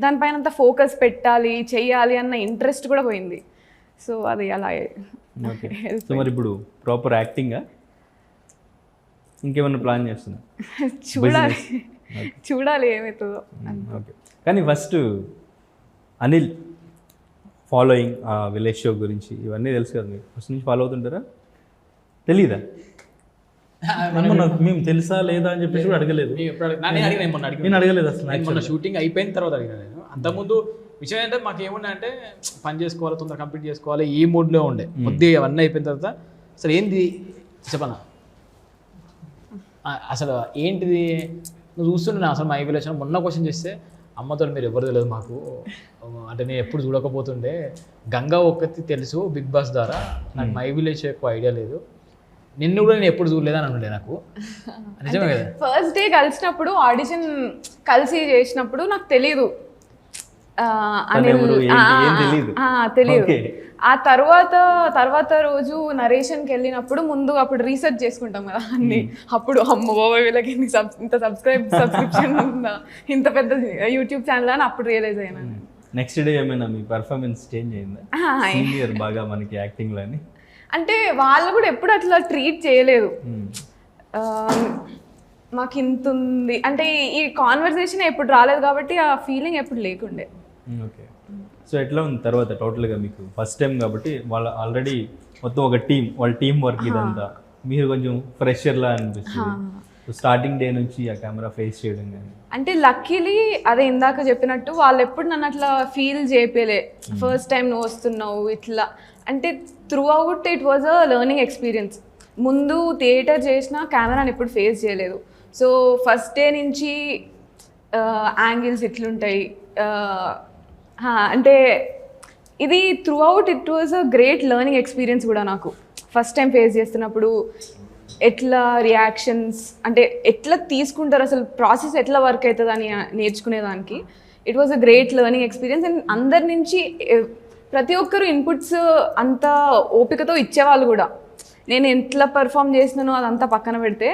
దానిపైన అంతా ఫోకస్ పెట్టాలి, చెయ్యాలి అన్న ఇంట్రెస్ట్ కూడా పోయింది. సో అది అలా. ఓకే. సో మరి ఇప్పుడు ప్రాపర్ యాక్టింగా ఇంకేమన్నా ప్లాన్ చేస్తున్నా? చూడాలి ఏమవుతుందో. ఓకే. కానీ first Anil following village show గురించి ఇవన్నీ తెలుసు కదా మీకు? ఫస్ట్ నుంచి ఫాలో అవుతుంటారా? తెలీదా? మేము తెలుసా లేదా అని చెప్పేసి కూడా అడగలేదు. నేను అడగలేదు అసలు. మొన్న షూటింగ్ అయిపోయిన తర్వాత అడిగినా నేను. అంతకుముందు విషయం ఏంటంటే మాకు ఏముండే అంటే పని చేసుకోవాలి, తొందర కంప్లీట్ చేసుకోవాలి, ఈ మూడ్లో ఉండే. కొద్దిగా అవన్నీ అయిపోయిన తర్వాత అసలు ఏంది చెప్పనా, అసలు ఏంటిది నువ్వు చూస్తుండే అసలు మై విలేజ్ మొన్న క్వశ్చన్ చేస్తే అమ్మతో మీరు ఎవరు తెలియదు మాకు, అంటే నేను ఎప్పుడు చూడకపోతుండే, గంగా ఒక్కటి తెలుసు బిగ్ బాస్ ద్వారా, నాకు మై విలేజ్ ఎక్కువ ఐడియా లేదు, నిన్ను కూడా నేను ఎప్పుడు చూడలేదని అనుండే నాకు. నిజమే కదా? ఫస్ట్ డే కలిసినప్పుడు ఆడిషన్ కలిసి చేసినప్పుడు నాకు తెలీదు, తెలియదు. ఆ తర్వాత రోజు నరేషన్కి వెళ్ళినప్పుడు ముందు అప్పుడు రీసెర్చ్ చేసుకుంటాం కదా అన్ని. అప్పుడు అమ్మ బాబాయ్ వీళ్ళకి ఇంత సబ్స్క్రిప్షన్ ఉందా, ఇంత పెద్ద యూట్యూబ్ ఛానల్ అని అప్పుడు రియలైజ్ అయినా. నెక్స్ట్ డే ఏమైనా మీ పర్ఫార్మెన్స్ చేంజ్ అయిందా? సీనియర్ బాగా మనకి యాక్టింగ్లో అని అంటే వాళ్ళు కూడా ఎప్పుడు అట్లా ట్రీట్ చేయలేదు. మాకు ఇంత ఉంది అంటే ఈ కాన్వర్సేషన్ ఎప్పుడు రాలేదు కాబట్టి ఆ ఫీలింగ్ ఎప్పుడు లేకుండే. ఓకే. సో ఎట్లా ఉంది తర్వాత టోటల్గా మీకు? ఫస్ట్ టైం కాబట్టి వాళ్ళ ఆల్రెడీ మొత్తం ఒక వాళ్ళ టీం వర్క్ ఇదంతా, మీరు కొంచెం ఫ్రెషర్లా అనిపిస్తుంది స్టార్టింగ్ డే నుంచి ఆ కెమెరా ఫేస్ చేయడం కానీ? అంటే లక్కీలీ అదే ఇందాక చెప్పినట్టు వాళ్ళు ఎప్పుడు నన్ను అట్లా ఫీల్ చేయలే, ఫస్ట్ టైం నువ్వు వస్తున్నావు ఇట్లా అంటే. Through out it was a learning experience. ముందు థియేటర్ చేసిన కెమెరాని ఎప్పుడు ఫేస్ చేయలేదు. సో ఫస్ట్ డే నుంచి యాంగిల్స్ ఎట్లుంటాయి అంటే ఇది through out it was a great learning experience కూడా నాకు. ఫస్ట్ టైం ఫేస్ చేస్తున్నప్పుడు ఎట్లా రియాక్షన్స్ అంటే ఎట్లా తీసుకుంటారు, అసలు ప్రాసెస్ ఎట్లా వర్క్ అవుతుంది అని నేర్చుకునేదానికి it was a great learning experience. And అందరి నుంచి ప్రతి ఒక్కరు ఇన్పుట్స్ అంత ఓపికతో ఇచ్చేవాళ్ళు కూడా. నేను ఎట్లా పర్ఫామ్ చేసినానో అదంతా పక్కన పెడితే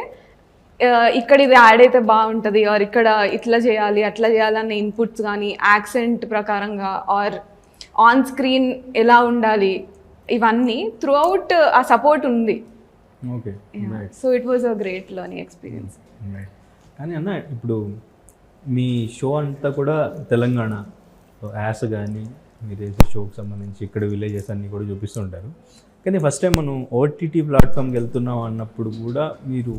ఇక్కడ ఇది యాడ్ అయితే బాగుంటుంది, ఆర్ ఇక్కడ ఇట్లా చేయాలి అట్లా చేయాలన్న ఇన్పుట్స్ కానీ, యాక్సెంట్ ప్రకారంగా ఆర్ ఆన్ స్క్రీన్ ఎలా ఉండాలి, ఇవన్నీ త్రూ అవుట్ ఆ సపోర్ట్ ఉంది. Okay. So it was a great learning experience. కానీ అన్న ఇప్పుడు మీ షో అంతా కూడా తెలంగాణ యాస్ కానీ మీరు వేసే షోకి సంబంధించి ఇక్కడ విలేజెస్ అన్నీ కూడా చూపిస్తుంటారు. కానీ ఫస్ట్ టైం మనం ఓటీటీ ప్లాట్ఫామ్కి వెళ్తున్నాం అన్నప్పుడు కూడా మీరు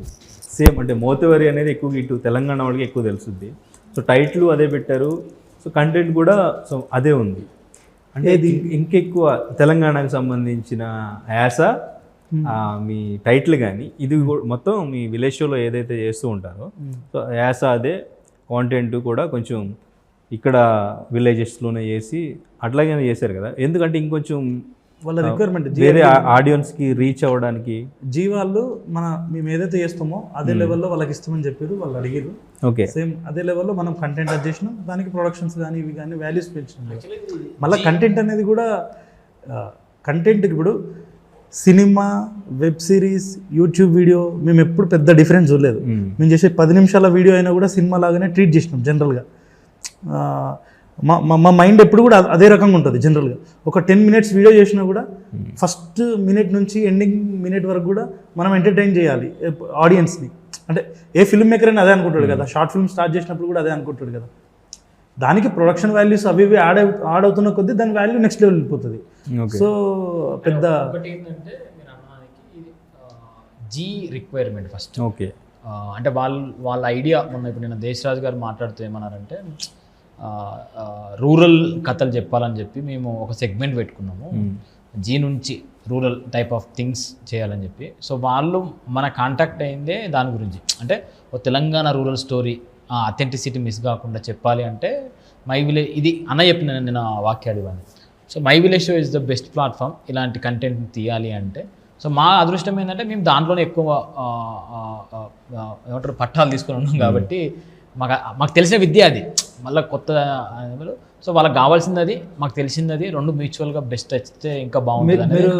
సేమ్ అంటే మోతవరి అనేది ఎక్కువ ఇటు తెలంగాణ వాళ్ళకి ఎక్కువ తెలుస్తుంది. సో టైటిల్ అదే పెట్టారు, సో కంటెంట్ కూడా సో అదే ఉంది. అంటే ఇంకెక్కువ తెలంగాణకు సంబంధించిన యాస మీ టైటిల్ కానీ ఇది మొత్తం మీ విలేజ్ షోలో ఏదైతే చేస్తూ ఉంటారో సో యాస అదే, కాంటెంట్ కూడా కొంచెం ఇక్కడ విలేజెస్లోనే చేసి అట్లాగే చేశారు కదా. ఎందుకంటే ఇంకొంచెం వాళ్ళ రిక్వైర్మెంట్ వేరే ఆడియన్స్కి రీచ్ అవ్వడానికి జీవాళ్ళు మేము ఏదైతే చేస్తామో అదే లెవెల్లో వాళ్ళకి ఇస్తామని చెప్పారు, వాళ్ళు అడిగారు. ఓకే. సేమ్ అదే లెవెల్లో మనం కంటెంట్ అది చేసినాం, దానికి ప్రొడక్షన్స్ కానీ ఇవి కానీ వాల్యూస్ పెంచినాం. మళ్ళీ కంటెంట్ అనేది కూడా కంటెంట్కి ఇప్పుడు cinema, web series, YouTube video మేము ఎప్పుడు పెద్ద డిఫరెన్స్ చూడలేదు. మేము చేసే 10 నిమిషాల వీడియో అయినా కూడా సినిమా లాగానే ట్రీట్ చేసినాం జనరల్గా. మా మైండ్ ఎప్పుడు కూడా అదే రకంగా ఉంటుంది జనరల్గా. ఒక 10 minutes వీడియో చేసినా కూడా ఫస్ట్ మినిట్ నుంచి ఎండింగ్ మినిట్ వరకు కూడా మనం ఎంటర్టైన్ చేయాలి ఆడియన్స్ని. అంటే ఏ ఫిల్మ్ మేకర్ అయినా అదే అనుకుంటాడు కదా, షార్ట్ ఫిల్మ్ స్టార్ట్ చేసినప్పుడు కూడా అదే అనుకుంటాడు కదా. దానికి ప్రొడక్షన్ వాల్యూస్ అవి ఇవి యాడ్ అవుతున్న కొద్దీ దాని వాల్యూ నెక్స్ట్ లెవెల్ వెళ్ళిపోతుంది. సో పెద్ద ఒకటి ఏంటంటే మీరు అన్నానికి జీ రిక్వైర్మెంట్ ఫస్ట్. ఓకే. అంటే వాళ్ళ ఐడియా మొన్న ఇప్పుడు నేను దేశరాజు గారు మాట్లాడుతూ ఏమన్నారంటే రూరల్ కథలు చెప్పాలని చెప్పి మేము ఒక సెగ్మెంట్ పెట్టుకున్నాము, జీ నుంచి రూరల్ టైప్ ఆఫ్ థింగ్స్ చేయాలని చెప్పి. సో వాళ్ళు మన కాంటాక్ట్ అయిందే దాని గురించి. అంటే ఒక Telangana rural story authenticity miss కాకుండా చెప్పాలి అంటే మై విలేజ్, ఇది అన్న చెప్పిన నేను వాక్యాలు ఇవన్నీ. So my village show is the best platform ఇలాంటి కంటెంట్ తీయాలి అంటే. సో మా అదృష్టం ఏంటంటే మేము దాంట్లోనే ఎక్కువ ఏమంటారు పట్టాలు తీసుకుని ఉన్నాం కాబట్టి మాకు తెలిసిన విద్య అది, మళ్ళీ కొత్త. సో వాళ్ళకి కావాల్సింది అది, మాకు తెలిసింది అది, రెండు మ్యూచువల్గా బెస్ట్ వస్తే ఇంకా బాగుంటుంది. మీరు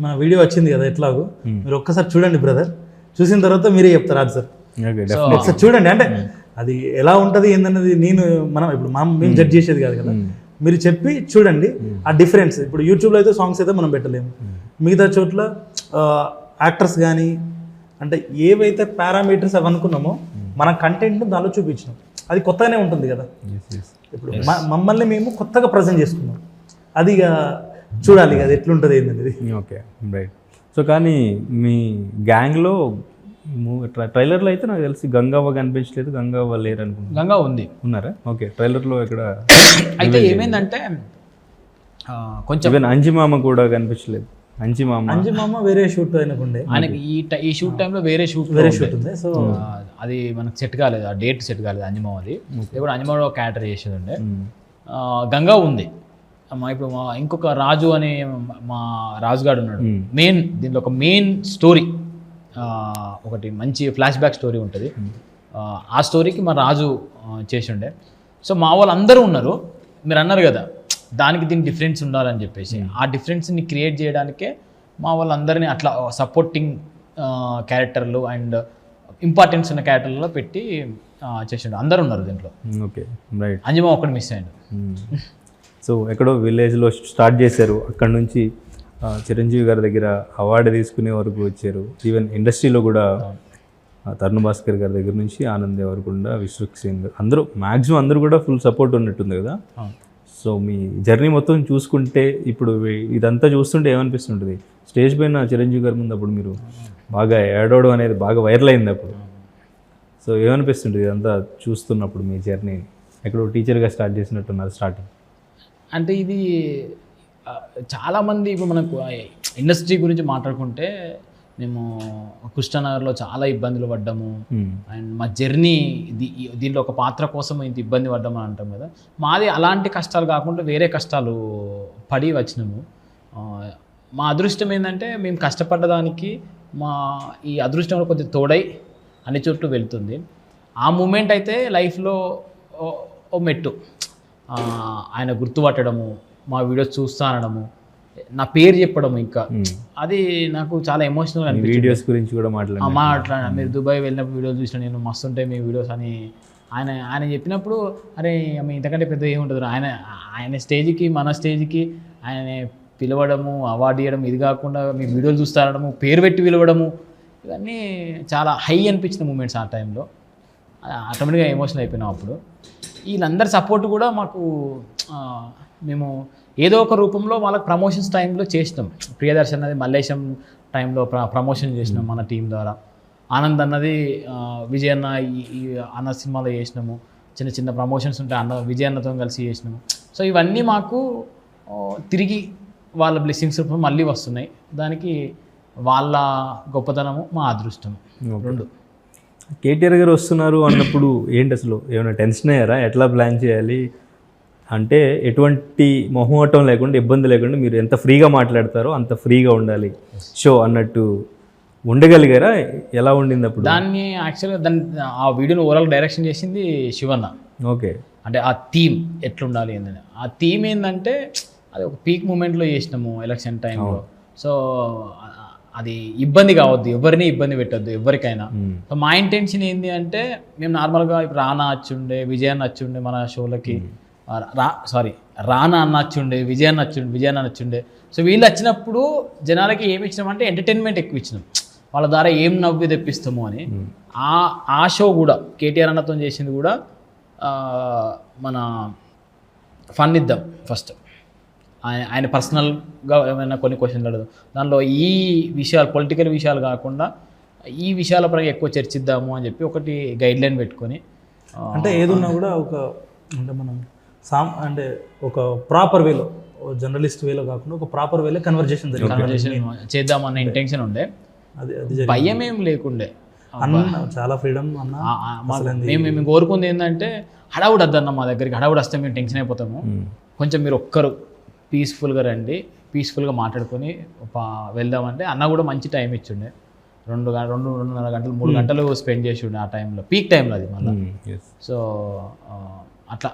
మన వీడియో వచ్చింది కదా ఎట్లాగో, మీరు ఒక్కసారి చూడండి బ్రదర్, చూసిన తర్వాత మీరే చెప్తారు అది సార్. ఒకసారి చూడండి, అంటే అది ఎలా ఉంటుంది ఏందన్నది మనం ఇప్పుడు మేము జడ్జ్ చేసేది కాదు కదా, మీరు చెప్పి చూడండి ఆ డిఫరెన్స్. ఇప్పుడు యూట్యూబ్లో అయితే సాంగ్స్ అయితే మనం పెట్టలేము, మిగతా చోట్ల యాక్టర్స్ కానీ అంటే ఏవైతే పారామీటర్స్ అవి అనుకున్నామో మన కంటెంట్ను దానిలో చూపించినాం, అది కొత్తగానే ఉంటుంది కదా. ఇప్పుడు మమ్మల్ని మేము కొత్తగా ప్రజెంట్ చేసుకున్నాం, అది ఇక చూడాలి అది ఎట్లుంటుంది ఏంటనేది. Okay, right. సో కానీ మీ గ్యాంగ్లో ట్రైలర్లో అయితే నాకు తెలిసి గంగవ్వ కనిపించలేదు, గంగవ్వ లేరు అనుకుంటున్నాను. గంగా ఉంది, ఉన్నారా? ఓకే. ట్రైలర్లో ఇక్కడ అయితే ఏమైందంటే కొంచెం అంజిమామ కూడా కనిపించలేదు. అంజిమామ వేరే షూట్ అయినకుండే, ఆయనకి ఈ షూట్ టైంలో వేరే షూట్ ఉంది. సో అది మనకు సెట్ కాలేదు, ఆ డేట్ సెట్ కాలేదు అంజిమామది. ఇప్పుడు అంజిమామ ఒక క్యారెక్టర్ చేసేది ఉండే. గంగా ఉంది. ఇప్పుడు ఇంకొక రాజు అనే మా రాజుగాడు ఉన్నాడు. దీంట్లో ఒక మెయిన్ స్టోరీ, ఒకటి మంచి ఫ్లాష్ బ్యాక్ స్టోరీ ఉంటుంది. ఆ స్టోరీకి మా రాజు చేసిండే. సో మా వాళ్ళు అందరూ ఉన్నారు, మీరు అన్నారు కదా దానికి దీనికి డిఫరెన్స్ ఉండాలని చెప్పేసి. ఆ డిఫరెన్స్ని క్రియేట్ చేయడానికే మా వాళ్ళందరినీ అట్లా సపోర్టింగ్ క్యారెక్టర్లు అండ్ ఇంపార్టెన్స్ ఉన్న క్యారెక్టర్లలో పెట్టి చేసిండు. అందరూ ఉన్నారు దీంట్లో. Okay, right. అంజమా ఒక్కటి మిస్ అయ్యాడు. సో ఎక్కడో విలేజ్లో స్టార్ట్ చేశారు, అక్కడ నుంచి చిరంజీవి గారి దగ్గర అవార్డు తీసుకునే వరకు వచ్చారు. ఈవెన్ ఇండస్ట్రీలో కూడా తరుణ్ భాస్కర్ గారి దగ్గర నుంచి ఆనంద్ వరకు కూడా, విశ్వక్ సేన్ అందరూ మ్యాక్సిమం అందరూ కూడా ఫుల్ సపోర్ట్ ఉన్నట్టుంది కదా. సో మీ జర్నీ మొత్తం చూసుకుంటే ఇప్పుడు ఇదంతా చూస్తుంటే ఏమనిపిస్తుంటుంది? స్టేజ్ పైన చిరంజీవి గారి ముందు అప్పుడు మీరు బాగా ఏడవడం అనేది బాగా వైరల్ అయింది అప్పుడు. సో ఏమనిపిస్తుంటుంది ఇదంతా చూస్తున్నప్పుడు మీ జర్నీ? ఎక్కడో టీచర్గా స్టార్ట్ చేసినట్టున్నారు స్టార్టింగ్. అంటే ఇది చాలామంది ఇప్పుడు మనకు ఇండస్ట్రీ గురించి మాట్లాడుకుంటే మేము కృష్ణానగర్లో చాలా ఇబ్బందులు పడ్డాము అండ్ మా జర్నీ దీంట్లో ఒక పాత్ర కోసం ఇంత ఇబ్బంది పడ్డాము అని అంటాం కదా. మాది అలాంటి కష్టాలు కాకుండా వేరే కష్టాలు పడి వచ్చినాము. మా అదృష్టం ఏంటంటే మేము కష్టపడ్డదానికి మా ఈ అదృష్టంలో కొద్దిగా తోడై అన్ని చోట్ల వెళ్తుంది. ఆ మూమెంట్ అయితే లైఫ్లో ఓ మెట్టు. ఆయన గుర్తుపట్టడము, మా వీడియోస్ చూస్తా అనడము, నా పేరు చెప్పడం, ఇంకా అది నాకు చాలా ఎమోషనల్ అనిపించింది. వీడియోస్ గురించి కూడా మాట్లాడినా, మీరు దుబాయ్ వెళ్ళినప్పుడు వీడియోస్ చూసిన నేను మస్తుంటాయి మీ వీడియోస్ అని ఆయన చెప్పినప్పుడు, అరే ఇంతకంటే పెద్ద ఏముంటుంది. ఆయన స్టేజ్కి మన స్టేజ్కి ఆయన పిలవడము, అవార్డు ఇవ్వడం, ఇది కాకుండా మీ వీడియోలు చూస్తారడము, పేరు పెట్టి పిలవడము, ఇవన్నీ చాలా హై అనిపించిన మూమెంట్స్. ఆ టైంలో ఆటోమేటిక్గా ఎమోషనల్ అయిపోయినాం. అప్పుడు వీళ్ళందరి సపోర్ట్ కూడా మాకు, మేము ఏదో ఒక రూపంలో వాళ్ళకి ప్రమోషన్స్ టైంలో చేసినాం. ప్రియదర్శన్ అన్నది మల్లేశం టైంలో ప్రమోషన్ చేసినాం మన టీం ద్వారా. ఆనంద్ అన్నది విజయ్ అన్న ఈ అన్న సినిమాలో చేసినాము. చిన్న చిన్న ప్రమోషన్స్ ఉంటే విజయ్ అన్నతో కలిసి చేసినాము. సో ఇవన్నీ మాకు తిరిగి వాళ్ళ బ్లెస్సింగ్స్ మళ్ళీ వస్తున్నాయి. దానికి వాళ్ళ గొప్పతనము, మా అదృష్టం రెండు. కేటీఆర్ గారు వస్తున్నారు అన్నప్పుడు ఏంటి అసలు ఏమైనా టెన్షన్ అయ్యారా? ఎట్లా ప్లాన్ చేయాలి అంటే ఎటువంటి మొహమాటం లేకుండా, ఇబ్బంది లేకుండా మీరు ఎంత ఫ్రీగా మాట్లాడతారో అంత ఫ్రీగా ఉండాలి షో అన్నట్టు ఉండగలిగారా? ఎలా ఉండింది అప్పుడు? దాన్ని యాక్చువల్గా ఆ వీడియోని ఓవరాల్ డైరెక్షన్ చేసింది శివన్న. ఓకే. అంటే ఆ థీమ్ ఎట్లుండాలి ఏంటంటే, ఆ థీమ్ ఏంటంటే అది ఒక పీక్ మూమెంట్లో చేసినాము ఎలక్షన్ టైంలో. సో అది ఇబ్బంది కావద్దు, ఎవరిని ఇబ్బంది పెట్టద్దు ఎవరికైనా. సో మా ఇంటెన్షన్ ఏంటి అంటే, మేము నార్మల్గా ఇప్పుడు రానా వచ్చుండే, విజయన్న వచ్చుండే మన షోలకి, రానా అన్న వచ్చుండే, విజయన్న వచ్చుండే. సో వీళ్ళు వచ్చినప్పుడు జనాలకి ఏమి ఇచ్చినామంటే ఎంటర్టైన్మెంట్ ఎక్కువ ఇచ్చినాం, వాళ్ళ ద్వారా ఏం నవ్వి తెప్పిస్తాము అని. ఆ షో కూడా కేటీఆర్ అన్నతో చేసింది కూడా మన ఫన్ ఇద్దాం ఫస్ట్, ఆయన పర్సనల్గా ఏమైనా కొన్ని క్వశ్చన్లు అడగదు, దానిలో ఈ విషయాలు పొలిటికల్ విషయాలు కాకుండా ఈ విషయాల పరంగా ఎక్కువ చర్చిద్దాము అని చెప్పి ఒకటి గైడ్లైన్ పెట్టుకొని. అంటే ఏదున్నా కూడా ఒక అంటే మనం అంటే ఒక ప్రాపర్ వేలో, జర్నలిస్ట్ వేలో కాకుండా ఒక ప్రాపర్ వేలో కన్వర్జేషన్ చేద్దామన్న ఇంటెన్షన్ ఉండే, అది భయం ఏం లేకుండే. అన్న చాలా ఫ్రీడమ్ అన్న. మేము కోరుకుంది ఏంటంటే, హడావుడు వద్దన్న మా దగ్గరికి, హడావుడు వస్తే మేము టెన్షన్ అయిపోతాము, కొంచెం మీరు ఒక్కరు పీస్ఫుల్గా రండి, పీస్ఫుల్గా మాట్లాడుకొని వెళ్దామంటే అన్న కూడా మంచి టైం ఇచ్చిండే, 2.5 గంటలు 3 గంటలు స్పెండ్ చేసి ఉండే ఆ టైంలో, పీక్ టైంలో అది మళ్ళీ. సో అట్లా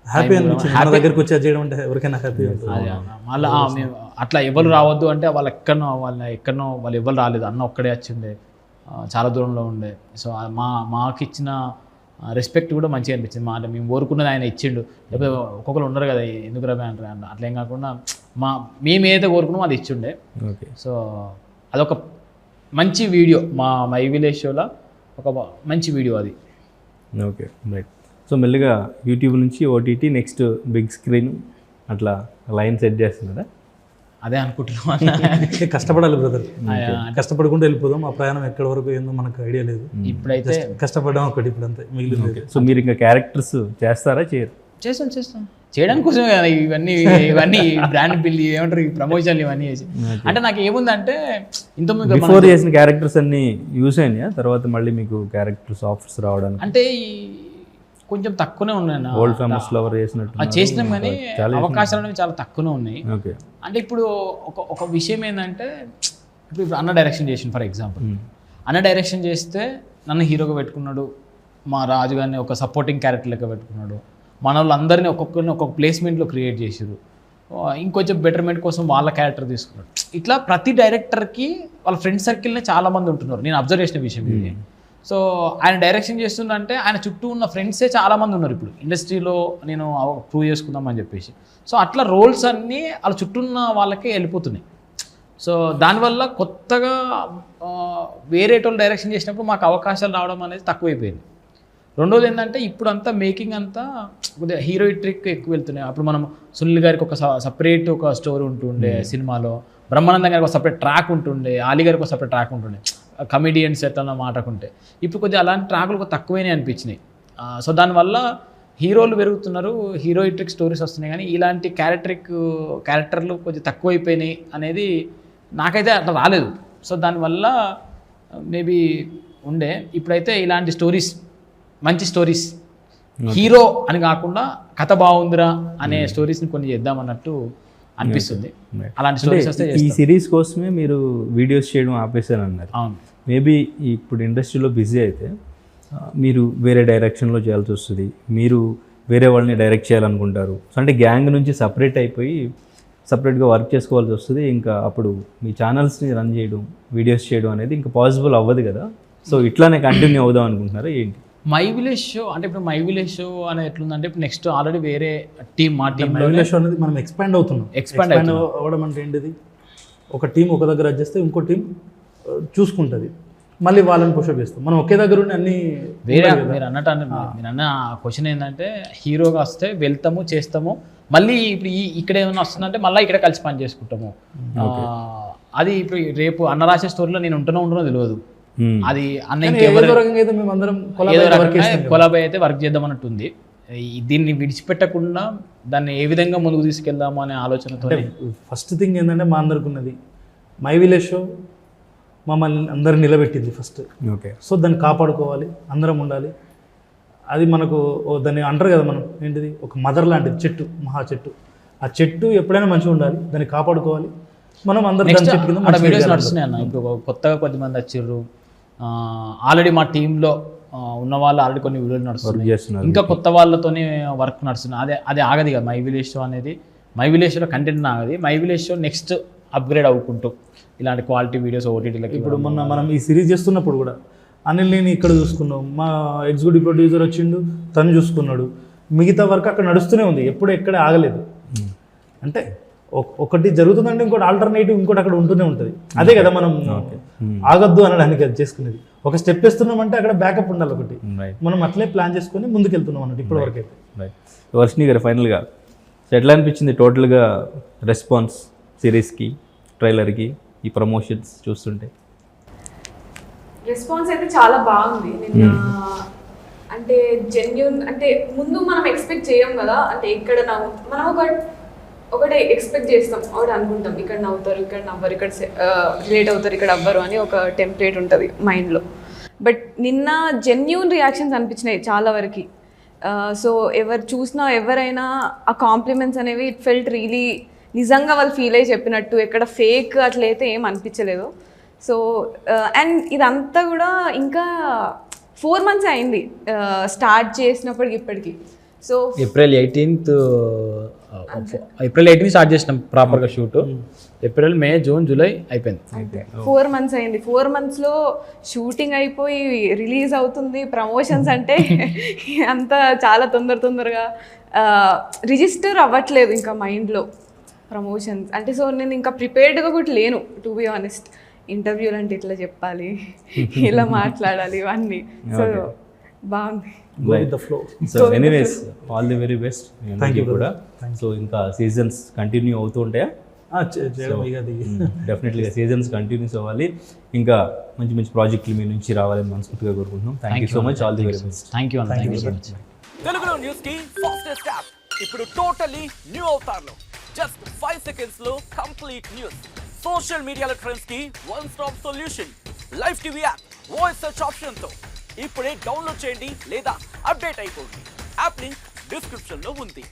హ్యాపీ అనిపించింది మన దగ్గరికి వచ్చి చేయడం అంటే ఎవరికైనా హ్యాపీ ఉంటుంది. మళ్ళీ మేము అట్లా ఎవరు రావద్దు అంటే వాళ్ళు ఎక్కడనో వాళ్ళు ఎవరు రాలేదు, అన్న ఒక్కడే వచ్చిండే, చాలా దూరంలో ఉండే. సో మాకు ఇచ్చిన రెస్పెక్ట్ కూడా మంచిగా అనిపించింది. అంటే మేము కోరుకున్నది ఆయన ఇచ్చిండు, లేకపోతే ఒక్కొక్కరు ఉండరు కదా ఎందుకు రవి అంటారు, అట్లా ఏం కాకుండా మేము ఏదైతే కోరుకున్నామో అది ఇచ్చిండే. సో అదొక మంచి వీడియో, మా మై విలేజ్ షోలో ఒక మంచి వీడియో అది. Okay right. సో మెల్లిగా యూట్యూబ్ నుంచి ఓటీటీ, నెక్స్ట్ బిగ్ స్క్రీన్, అట్లా లైన్ సెట్ చేస్తున్నారా? అదే అనుకుంటున్నాం. కష్టపడాలి బ్రదర్, కష్టపడుకుంటూ వెళ్ళిపోదాం. ఆ ప్రయాణం ఎక్కడి వరకు ఏందో మనకు ఐడియా లేదు, ఇప్పుడైతే కష్టపడడం ఒకటి ఇప్పుడు అంతే, మిగిలింది. సో మీరు ఇంకా క్యారెక్టర్స్ చేస్తారా? చేస్తాం చేయడానికి కోసం కదా ఇవన్నీ బ్రాండ్ బిల్ ఏమంటారు, ఈ ప్రమోషన్లు ఇవన్నీ చేసి. అంటే నాకు ఏముందంటే, ఇంతకుముందు బిఫోర్ చేసిన క్యారెక్టర్స్ అన్ని యూస్ అయినాయా తర్వాత మళ్ళీ మీకు క్యారెక్టర్స్ ఆఫర్స్ రావడానికి? అంటే కొంచెం తక్కువనే ఉన్నాయి, ఓల్డ్ ఫేమస్ లవర్ చేసినట్టు చేసినాం కానీ అవకాశాలు అనేవి చాలా తక్కువనే ఉన్నాయి. ఓకే. అంటే ఇప్పుడు ఒక విషయం ఏంటంటే, ఇప్పుడు అన్న డైరెక్షన్ చేసిన ఫర్ ఎగ్జాంపుల్, అన్న డైరెక్షన్ చేస్తే నన్ను హీరోగా పెట్టుకున్నాడు, మా రాజు గారిని ఒక సపోర్టింగ్ క్యారెక్టర్ లెక్క పెట్టుకున్నాడు, మన వాళ్ళందరినీ ఒక్కొక్కరిని ఒక్కొక్క ప్లేస్మెంట్లో క్రియేట్ చేసారు, ఇంకొంచెం బెటర్మెంట్ కోసం వాళ్ళ క్యారెక్టర్ తీసుకున్నాడు. ఇట్లా ప్రతి డైరెక్టర్కి వాళ్ళ ఫ్రెండ్ సర్కిల్నే చాలామంది ఉంటున్నారు, నేను అబ్జర్వ్ చేసిన విషయం ఇది. సో ఆయన డైరెక్షన్ చేస్తుందంటే ఆయన చుట్టూ ఉన్న ఫ్రెండ్సే చాలామంది ఉన్నారు ఇప్పుడు ఇండస్ట్రీలో, నేను ప్రూవ్ చేసుకుందాం అని చెప్పేసి. సో అట్లా రోల్స్ అన్నీ వాళ్ళ చుట్టూ ఉన్న వాళ్ళకే వెళ్ళిపోతున్నాయి. సో దానివల్ల కొత్తగా వేరే టోల్ డైరెక్షన్ చేసినప్పుడు మాకు అవకాశాలు రావడం అనేది తక్కువైపోయింది. రెండోది ఏంటంటే, ఇప్పుడు అంతా మేకింగ్ అంతా కొద్దిగా హీరోయిట్రిక్ ఎక్కువ వెళ్తున్నాయి. అప్పుడు మనం సునీల్ గారికి ఒక సపరేట్ ఒక స్టోరీ ఉంటుండే సినిమాలో, బ్రహ్మానందం గారికి ఒక సపరేట్ ట్రాక్ ఉంటుండే, ఆలీ గారికి ఒక సపరేట్ ట్రాక్ ఉంటుండే, కమెడియన్స్ ఎట్లా మాట్లాడుకుంటే. ఇప్పుడు కొద్దిగా అలాంటి ట్రాకులు తక్కువనే అనిపించినాయి. సో దానివల్ల హీరోలు పెరుగుతున్నారు, హీరోయిట్రిక్ స్టోరీస్ వస్తున్నాయి, కానీ ఇలాంటి క్యారెక్టర్లు కొద్దిగా తక్కువైపోయినాయి అనేది నాకైతే అట్లా రాలేదు. సో దానివల్ల మేబీ ఉండే, ఇప్పుడైతే ఇలాంటి స్టోరీస్, మంచి స్టోరీస్, హీరో అని కాకుండా కథ బాగుందిరా అనే స్టోరీస్ని కొన్ని చేద్దామన్నట్టు అనిపిస్తుంది. అలాంటి స్టోరీస్ వస్తే ఈ సిరీస్ కోసమే మీరు వీడియోస్ చేయడం ఆపేశారన్నారు. అవును. మేబీ ఇప్పుడు ఇండస్ట్రీలో బిజీ అయితే మీరు వేరే డైరెక్షన్లో చేయాల్సి వస్తుంది, మీరు వేరే వాళ్ళని డైరెక్ట్ చేయాలనుకుంటారు. సో అంటే గ్యాంగ్ నుంచి సపరేట్ అయిపోయి సపరేట్గా వర్క్ చేసుకోవాల్సి వస్తుంది. ఇంకా అప్పుడు మీ ఛానల్స్ని రన్ చేయడం, వీడియోస్ చేయడం అనేది ఇంకా పాసిబుల్ అవ్వదు కదా. సో ఇట్లానే కంటిన్యూ అవుదాం అనుకుంటున్నారా ఏంటి? మై విలేజ్ షో అంటే ఇప్పుడు మై విలేజ్ షో అనేది ఎట్లుందంటే, ఇప్పుడు నెక్స్ట్ ఆల్రెడీ వేరే టీమ్, మా టీమ్ విలేజ్ షో అనేది మనం ఎక్స్పాండ్ అవుతున్నాం. ఎక్స్పాండ్ అవ్వడం అంటే ఏంటిది, ఒక టీం ఒక దగ్గర చేస్తే ఇంకో టీం చూసుకుంటుంది, మళ్ళీ వాళ్ళని పుషప్ చేస్తాం. మనం ఒకే దగ్గర ఉండి అన్ని వేరే. మీరు అన్న క్వశ్చన్ ఏంటంటే, హీరోగా వస్తే వెళ్తాము, చేస్తాము, మళ్ళీ ఇప్పుడు ఇక్కడ ఏమైనా వస్తుందంటే మళ్ళీ ఇక్కడ కలిసి పని చేసుకుంటాము. అది ఇప్పుడు రేపు అన్న రాసే స్టోరీలో నేను ఉంటున్నో తెలియదు, అది అన్న కొలాబ్ అయితే వర్క్ చేద్దాం అన్నట్టు ఉంది. దీన్ని విడిచిపెట్టకుండా దాన్ని ఏ విధంగా ముందుకు తీసుకెళ్దాము అనే ఆలోచనతో ఫస్ట్ థింగ్ ఏంటంటే, మా అందరికి ఉన్నది మై విలేజ్ షో మమ్మల్ని అందరు నిలబెట్టింది ఫస్ట్. ఓకే. సో దాన్ని కాపాడుకోవాలి, అందరం ఉండాలి. అది మనకు దాన్ని అంటారు కదా, మనం ఏంటిది, ఒక మదర్ లాంటిది, చెట్టు, మహా చెట్టు. ఆ చెట్టు ఎప్పుడైనా మంచిగా ఉండాలి, దాన్ని కాపాడుకోవాలి. మనం అందరం చెట్టు కింద వీడియోస్ నడుస్తున్నాయి అన్న. ఇప్పుడు కొత్తగా కొద్దిమంది వచ్చిర్రు, ఆల్రెడీ మా టీంలో ఉన్న వాళ్ళు ఆల్రెడీ కొన్ని వీడియోలు నడుస్తున్నాయి, ఇంకా కొత్త వాళ్ళతోనే వర్క్ నడుస్తుంది. అది ఆగది కదా మై విలేజ్ షో అనేది. మై విలేజ్ షోలో కంటెంట్ ఆగది. My village show next upgrade అవ్వుకుంటూ ఇలాంటి క్వాలిటీ వీడియోస్ ఓటీటీలకి ఇప్పుడు మొన్న మనం ఈ సిరీస్ చేస్తున్నప్పుడు కూడా అనిల్ నేను ఇక్కడ చూసుకున్నాం, మా ఎగ్జిక్యూటివ్ ప్రొడ్యూసర్ వచ్చిండు తను చూసుకున్నాడు, మిగతా వర్క్ అక్కడ నడుస్తూనే ఉంది, ఎప్పుడు ఎక్కడ ఆగలేదు. అంటే ఒకటి జరుగుతుందంటే ఇంకోటి ఆల్టర్నేటివ్ ఇంకోటి అక్కడ ఉంటూనే ఉంటుంది. అదే కదా మనం ఆగద్దు అనడానికి అది చేసుకునేది. ఒక స్టెప్ వేస్తున్నామంటే అక్కడ బ్యాకప్ ఉండాలి ఒకటి. మనం అట్లే ప్లాన్ చేసుకొని ముందుకెళ్తున్నాం అన్నట్టు ఇప్పటి వరకు అయితే. వర్షిణి గారు ఫైనల్గా ఎట్లా అనిపించింది టోటల్గా రెస్పాన్స్ సిరీస్కి, ట్రైలర్కి, ఈ ప్రమోషన్స్ చూస్తుంటే? రెస్పాన్స్ అయితే చాలా బాగుంది. నిన్న అంటే జెన్యూన్, అంటే ముందు మనం ఎక్స్పెక్ట్ చేయం కదా, అంటే ఇక్కడ మనం ఒకటి ఎక్స్పెక్ట్ చేస్తాం, ఒకటి అనుకుంటాం, ఇక్కడ నవ్వుతారు, ఇక్కడ నవ్వరు, ఇక్కడ రిలేట్ అవుతారు, ఇక్కడ అవ్వరు అని ఒక టెంప్లెట్ ఉంటుంది మైండ్లో. బట్ నిన్న జెన్యూన్ రియాక్షన్స్ అనిపించినాయి చాలా వరకు. సో ఎవరు చూసినా ఎవరైనా ఆ కాంప్లిమెంట్స్ అనేవి ఇట్ ఫెల్ట్ రియలీ నిజంగా వాళ్ళు ఫీల్ అయ్యి చెప్పినట్టు, ఎక్కడ ఫేక్ అట్లయితే ఏం అనిపించలేదు. సో అండ్ ఇదంతా కూడా ఇంకా 4 months అయింది స్టార్ట్ చేసినప్పటికి ఇప్పటికి. సో ఏప్రిల్ 18th స్టార్ట్ చేసినాం ప్రాపర్గా షూట్. ఏప్రిల్, మే, జూన్, జూలై అయిపోయింది. 4 months అయింది. 4 monthsలో షూటింగ్ అయిపోయి రిలీజ్ అవుతుంది. ప్రమోషన్స్ అంటే అంత చాలా తొందరగా రిజిస్టర్ అవ్వట్లేదు ఇంకా మైండ్లో ప్రమోషన్స్ అంటే. సో నేను ఇంకా ప్రిపేర్డ్గా కూడా లేను టు బి ఆనెస్ట్. ఇంటర్వ్యూలు అంటే ఇట్లా చెప్పాలి, ఇలా మాట్లాడాలి, ఇవన్నీ. సో బాగుంది. So anyways all the very best. Thank you కూడా. సో ఇంకా సీజన్స్ కంటిన్యూ అవుతూ ఉంటాయా? డెఫినెట్లీగా సీజన్స్ కంటిన్యూస్ అవ్వాలి, ఇంకా మంచి మంచి ప్రాజెక్టులు మీ నుంచి రావాలని మనస్ఫూర్తిగా కోరుకుంటున్నాం. Thank you so much. All the very best. Thank you so much. తెలుగులో న్యూస్ కి ఫాస్టెస్ట్ యాప్ ఇప్పుడు టోటలీ న్యూ అవతార్లో. జస్ట్ 5 seconds లో కంప్లీట్ న్యూస్, సోషల్ మీడియాలో ట్రెండ్స్ కి one stop solution, live TV app, voice search option తో ఇప్పుడే download చేయండి లేదా అప్డేట్ అయిపోండి. యాప్ లింక్ డిస్క్రిప్షన్ లో ఉంది.